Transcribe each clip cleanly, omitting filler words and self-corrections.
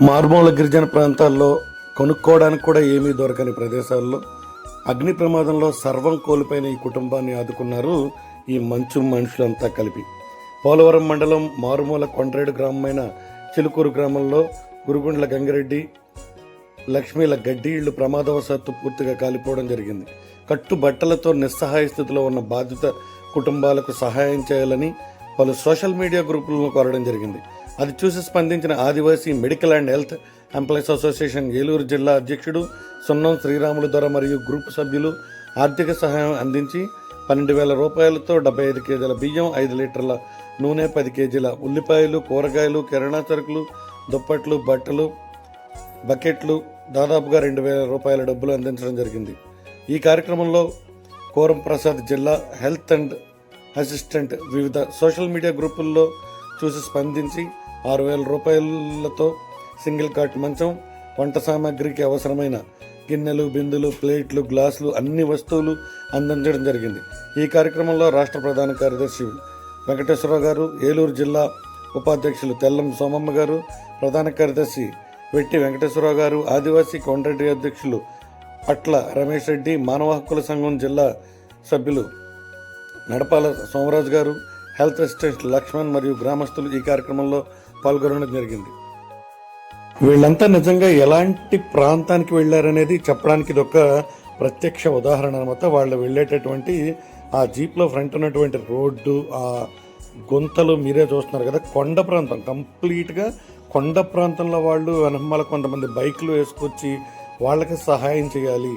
మారుమూల గిరిజన ప్రాంతాల్లో కొనుక్కోవడానికి కూడా ఏమీ దొరకని ప్రదేశాల్లో అగ్ని ప్రమాదంలో సర్వం కోల్పోయిన ఈ కుటుంబాన్ని ఆదుకున్నారు ఈ మంచు మనుషులంతా కలిపి. పోలవరం మండలం మారుమూల కొండ్రేడు గ్రామమైన చిలుకూరు గ్రామంలో గురుగుండ్ల గంగిరెడ్డి లక్ష్మీల గడ్డి ఇళ్లు ప్రమాదవశాత్తు పూర్తిగా కాలిపోవడం జరిగింది. కట్టుబట్టలతో నిస్సహాయ స్థితిలో ఉన్న బాధిత కుటుంబాలకు సహాయం చేయాలని పలు సోషల్ మీడియా గ్రూపులను కోరడం జరిగింది. అది చూసి స్పందించిన Adivasi medical and health employees association Eluru జిల్లా అధ్యక్షుడు సున్నం శ్రీరాములు దొర మరియు గ్రూప్ సభ్యులు ఆర్థిక సహాయం అందించి 12,000 రూపాయలతో 75 కేజీల బియ్యం, 5 లీటర్ల నూనె, 10 కేజీల ఉల్లిపాయలు, కూరగాయలు, కిరాణా సరుకులు, దుప్పట్లు, బట్టలు, బకెట్లు, దాదాపుగా 2,000 రూపాయల డబ్బులు అందించడం జరిగింది. ఈ కార్యక్రమంలో కోరం ప్రసాద్ జిల్లా హెల్త్ అండ్ అసిస్టెంట్ వివిధ సోషల్ మీడియా గ్రూపుల్లో చూసి స్పందించి 6,000 రూపాయలతో సింగిల్ కాట్ మంచం, వంట సామాగ్రికి అవసరమైన గిన్నెలు, బిందులు, ప్లేట్లు, గ్లాసులు అన్ని వస్తువులు అందించడం జరిగింది. ఈ కార్యక్రమంలో రాష్ట్ర ప్రధాన కార్యదర్శి వెంకటేశ్వరరావు గారు, ఏలూరు జిల్లా ఉపాధ్యక్షులు తెల్లం సోమమ్మ గారు, ప్రధాన కార్యదర్శి వెట్టి వెంకటేశ్వరరావు గారు, ఆదివాసీ కొండ్రెడ్డి అధ్యక్షులు పట్ల రమేష్ రెడ్డి, మానవ హక్కుల సంఘం జిల్లా సభ్యులు నడపాల సోమరాజు గారు, హెల్త్ అసిస్టెంట్ లక్ష్మణ్ మరియు గ్రామస్తులు ఈ కార్యక్రమంలో పాల్గొనడం జరిగింది. వీళ్ళంతా నిజంగా ఎలాంటి ప్రాంతానికి వెళ్ళారనేది చెప్పడానికి ఇది ఒక ప్రత్యక్ష ఉదాహరణ అనమాట. వాళ్ళు వెళ్ళేటటువంటి ఆ జీప్లో ఫ్రంట్ ఉన్నటువంటి రోడ్డు, ఆ గుంతలు మీరే చూస్తున్నారు కదా. కొండ ప్రాంతం, కంప్లీట్గా కొండ ప్రాంతంలో వాళ్ళు వెనమాల కొంతమంది బైక్లు వేసుకొచ్చి వాళ్ళకి సహాయం చేయాలి,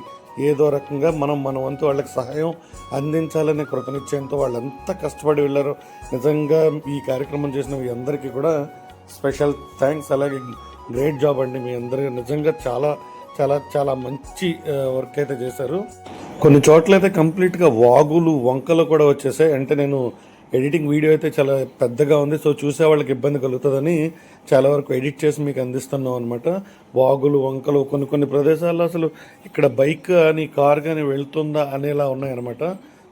ఏదో రకంగా మన వంతు వాళ్ళకి సహాయం అందించాలనే కృతనిశ్చయంతో వాళ్ళు ఎంత కష్టపడి వెళ్ళారో నిజంగా ఈ కార్యక్రమం చేసిన మీ అందరికీ కూడా స్పెషల్ థ్యాంక్స్. అలాగే గ్రేట్ జాబ్ అండి, మీ అందరికీ నిజంగా చాలా చాలా చాలా మంచి వర్క్ అయితే చేశారు. కొన్ని చోట్లయితే కంప్లీట్గా వాగులు, వంకలు కూడా వచ్చేసాయి. అంటే నేను ఎడిటింగ్ వీడియో అయితే చాలా పెద్దగా ఉంది, సో చూసే వాళ్ళకి ఇబ్బంది కలుగుతుందని చాలా వరకు ఎడిట్ చేసి మీకు అందిస్తున్నాం అనమాట. వాగులు, వంకలు, కొన్ని ప్రదేశాల్లో అసలు ఇక్కడ బైక్ కానీ కార్ కానీ వెళ్తుందా అనేలా ఉన్నాయన్నమాట.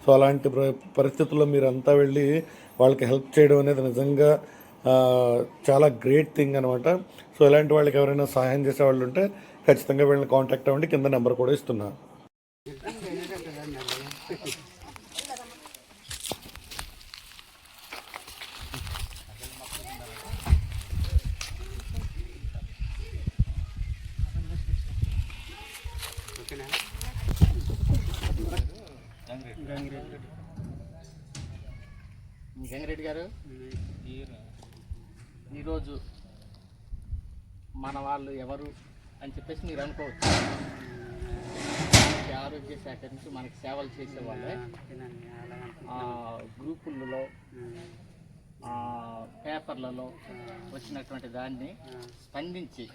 సో అలాంటి పరిస్థితుల్లో మీరు అంతా వెళ్ళి వాళ్ళకి హెల్ప్ చేయడం అనేది నిజంగా చాలా గ్రేట్ థింగ్ అనమాట. సో ఇలాంటి వాళ్ళకి ఎవరైనా సహాయం చేసే వాళ్ళు ఉంటే ఖచ్చితంగా వీళ్ళని కాంటాక్ట్ అవ్వండి, కింద నెంబర్ కూడా ఇస్తున్నా. గంగిరెడ్డి గారు, ఈరోజు మన వాళ్ళు ఎవరు అని చెప్పేసి మీరు అనుకోవచ్చు. ఆరోగ్య శాఖ నుంచి మనకి సేవలు చేసేవాళ్ళే గ్రూపులలో, పేపర్లలో వచ్చినటువంటి దాన్ని స్పందించి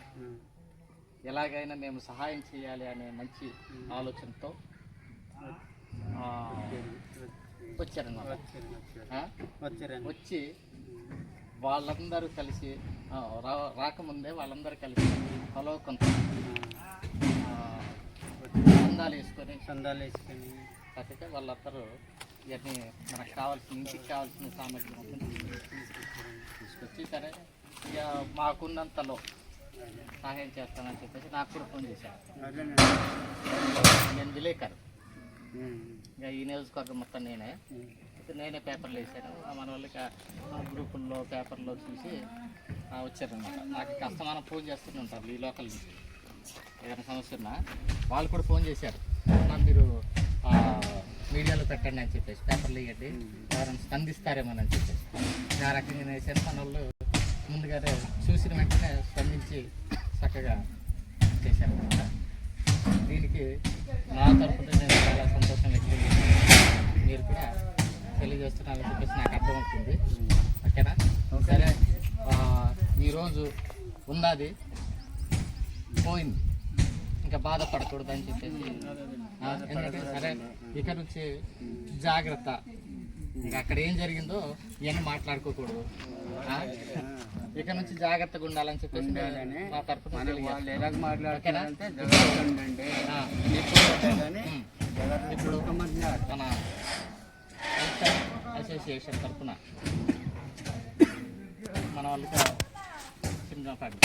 ఎలాగైనా మేము సహాయం చేయాలి అనే మంచి ఆలోచనతో వచ్చారన్నమాట. వచ్చి వాళ్ళందరూ కలిసి రాకముందే వాళ్ళందరూ కలిసి పొలం కొంత సందాలు వేసుకొని కాకపోతే వాళ్ళందరూ ఇవన్నీ మనకు కావాల్సిన, ఇంటికి కావాల్సిన సామగ్రి మొత్తం తీసుకొచ్చి సరే ఇక మాకున్నంతలో సహాయం చేస్తానని చెప్పేసి నాకు కూడా ఫోన్ చేశాను. నేను విలేకరు, ఇక ఈ నియోజకవర్గం మొత్తం నేనే పేపర్లు వేసాను. మన వాళ్ళకి గ్రూపుల్లో పేపర్లో చూసి వచ్చారనమాట. నాకు కష్టమానం ఫోన్ చేస్తూనే ఉంటారు ఈ లోకల్ నుంచి. ఏదైనా సమస్య ఉన్నా వాళ్ళు కూడా ఫోన్ చేశారు, మీరు మీడియాలో పెట్టండి అని చెప్పేసి, పేపర్లు ఇవ్వండి, ఎవరైనా స్పందిస్తారేమోనని చెప్పేసి ఆ రకంగా వేసాను. మన వాళ్ళు ముందుగానే చూసిన వెంటనే స్పందించి చక్కగా చేశారనమాట. దీనికి నా తరఫున నేను చాలా సంతోషం వ్యక్తం చేస్తున్నాను. మీరు కూడా తెలియజేస్తున్నారని చెప్పేసి నాకు అర్థమవుతుంది. ఓకేనా? సరే, ఈరోజు ఉన్నది పోయింది, ఇంకా బాధపడకూడదు అని చెప్పేసి ఎందుకంటే సరే ఇక నుంచి జాగ్రత్త, ఇంకా అక్కడ ఏం జరిగిందో ఇవన్నీ మాట్లాడుకోకూడదు, ఇక నుంచి జాగ్రత్తగా ఉండాలని చెప్పేసి నా తరఫున ఇప్పుడు మన అసోసియేషన్ తరఫున మన వాళ్ళకి కింద పడి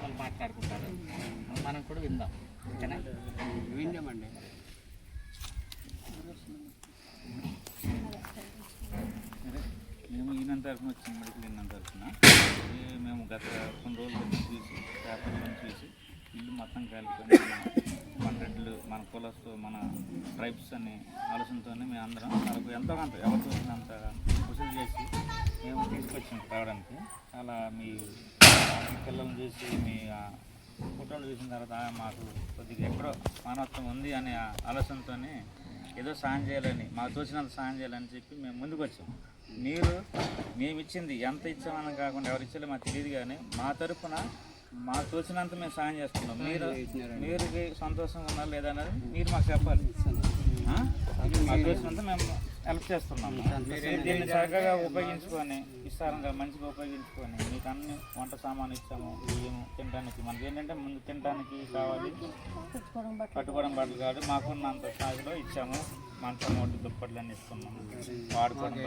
వాళ్ళు మాట్లాడుకుంటారు, మనం కూడా విందాం. ఓకేనా? విందామండి. మేము ఈయన తరఫున వచ్చింది, మెడికల్ ఈయన తరఫున మేము గత కొన్ని రోజుల నుంచి చూసి పేపర్లో చూసి ఇల్లు మొత్తం కాలిపోయి మన రెడ్లు, మన కులస్తు, మన ట్రైబ్స్ అనే ఆలోచనతోనే మేము అందరం వాళ్ళకు ఎంతో కొంత ఎవరు చూసినంత వసూలు చేసి మేము తీసుకొచ్చాం రావడానికి. చాలా మీ పిల్లల్ని చూసి మీ ఫోటోలు చూసిన తర్వాత మాకు కొద్దిగా ఎక్కడో మానవత్వం ఉంది అనే ఆలోచనతోనే ఏదో సాయం చేయాలని, మాకు తోచినంత సాయం చేయాలని చెప్పి మేము ముందుకు వచ్చాం. మేము ఇచ్చింది ఎంత ఇచ్చామని కాకుండా ఎవరు ఇచ్చారో మాకు తెలియదు, కానీ మా తరఫున మాకు తోచినంత మేము సాయం చేస్తున్నాం. మీరు సంతోషంగా ఉన్నారు లేదా అనేది మీరు మాకు చెప్పాలి. మాకు తోచినంత మేము హెల్ప్ చేస్తున్నాము. దీన్ని చక్కగా ఉపయోగించుకొని, విస్తారంగా మంచిగా ఉపయోగించుకొని మీకు అన్ని వంట సామాను ఇచ్చాము. బియ్యము తినడానికి, మనకి ఏంటంటే ముందు తినడానికి కావాలి, కట్టుకోవడం బట్టలు కావాలి, మాకున్నంత స్థాయిలో ఇచ్చాము. మంచం ఒకటి దుప్పట్లు అన్నీ ఇస్తున్నాము వాడుకోవడం.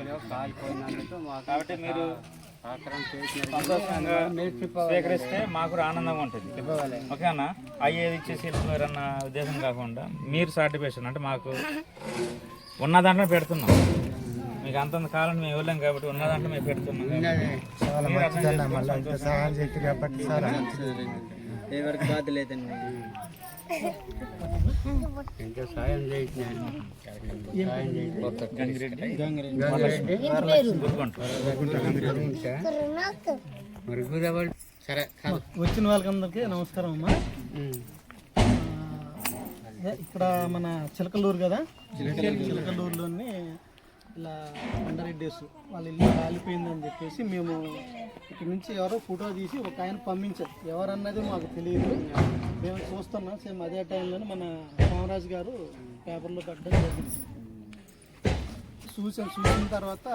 కాబట్టి మీరు సంతోషంగా స్వీకరిస్తే మాకు ఆనందంగా ఉంటుంది. ఓకేనా? అయ్యేది ఇచ్చేసి వెళ్ళిపోయారన్న ఉద్దేశం కాకుండా మీరు సాటిస్ఫాక్షన్ అంటే మాకు ఉన్న దాంట్లో పెడుతున్నాం. మీకు అంతంత కాలం మేము ఇవ్వలేం కాబట్టి ఉన్న దాంట్లో మేము పెడుతున్నాం. ఎవరికి బాధ లేదండి. ఎంతో సాయం చేయించాను. సరే, వచ్చిన వాళ్ళకందరికీ నమస్కారం అమ్మా. ఇక్కడ మన చిలకలూరు కదా, చిలకలూరులోని ఇలా బండారెడ్డేస్ వాళ్ళ ఇల్లు కాలిపోయిందని చెప్పేసి మేము ఇక్కడ నుంచి ఎవరో ఫోటో తీసి ఒక ఆయన పంపించారు. ఎవరన్నది మాకు తెలియదు, మేము చూస్తున్నాం. సేమ్ అదే టైంలోనే మన సోమరాజు గారు పేపర్లో పెట్టడం జరిగింది. చూసిన తర్వాత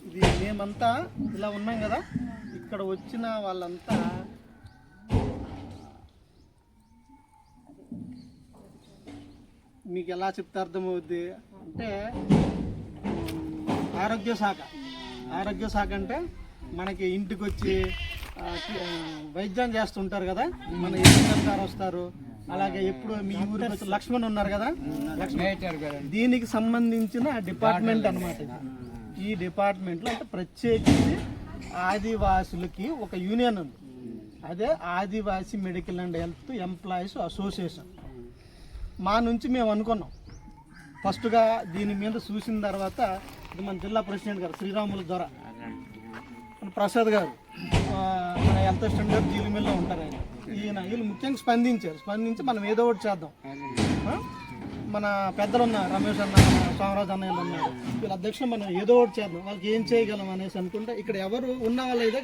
ఇది మేమంతా ఇలా ఉన్నాం కదా, ఇక్కడ వచ్చిన వాళ్ళంతా మీకు ఎలా చెప్తే అర్థమవుద్ది అంటే, ఆరోగ్య శాఖ అంటే మనకి ఇంటికి వచ్చి వైద్యం చేస్తుంటారు కదా, మన ఎస్పీ గారు వస్తారు. అలాగే ఎప్పుడు మీ ఊరికి లక్ష్మణ్ ఉన్నారు కదా, దీనికి సంబంధించిన డిపార్ట్మెంట్ అన్నమాట. ఈ డిపార్ట్మెంట్లో అంటే ప్రత్యేకించి ఆదివాసులకి ఒక యూనియన్ ఉంది, అదే Adivasi medical and health employees association. మా నుంచి మేము అనుకున్నాం ఫస్ట్గా దీని మీద చూసిన తర్వాత, ఇది మన జిల్లా ప్రెసిడెంట్ గారు శ్రీరాములు ద్వారా ప్రసాద్ గారు, మన హెల్త్ అసిస్టెంట్ గారు జీలిమిల్లో ఉంటారు ఆయన, వీళ్ళు ముఖ్యంగా స్పందించి మనం ఏదో ఒకటి చేద్దాం. మన పెద్దలు ఉన్నారు, రమేష్ అన్న, సోమరాజు అన్నయ్యలు ఉన్నారు, వీళ్ళ అధ్యక్షులు మనం ఏదో ఒకటి చేద్దాం, వాళ్ళకి ఏం చేయగలం అనేసి అనుకుంటే, ఇక్కడ ఎవరు ఉన్న వాళ్ళు అయితే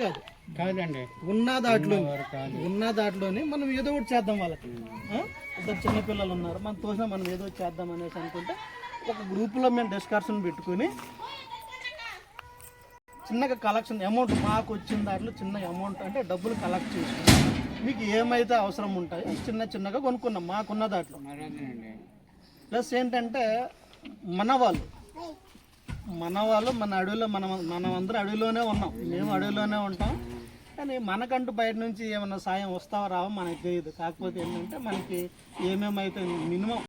కాదండి, ఉన్న దాంట్లోనే మనం ఏదో ఒకటి చేద్దాం. వాళ్ళకి ఇద్దరు చిన్నపిల్లలు ఉన్నారు, మనం తోసినా మనం ఏదో ఒకటి చేద్దాం అనేసి అనుకుంటే ఒక గ్రూప్లో మేము డిస్కషన్ పెట్టుకుని చిన్నగా కలెక్షన్ అమౌంట్, మాకు వచ్చిన దాంట్లో చిన్న అమౌంట్ అంటే డబ్బులు కలెక్ట్ చేసుకుని మీకు ఏమైతే అవసరం ఉంటాయో చిన్నగా కొనుక్కున్నాం మాకున్న దాంట్లో. ప్లస్ ఏంటంటే మన వాళ్ళు మన అడవిలో మనం అందరూ అడవిలోనే ఉన్నాం, మేము అడవిలోనే ఉంటాం. కానీ మనకంటూ బయట నుంచి ఏమన్నా సాయం వస్తావా రావో మనకి తెలియదు. కాకపోతే ఏంటంటే మనకి ఏమేమైతే మినిమం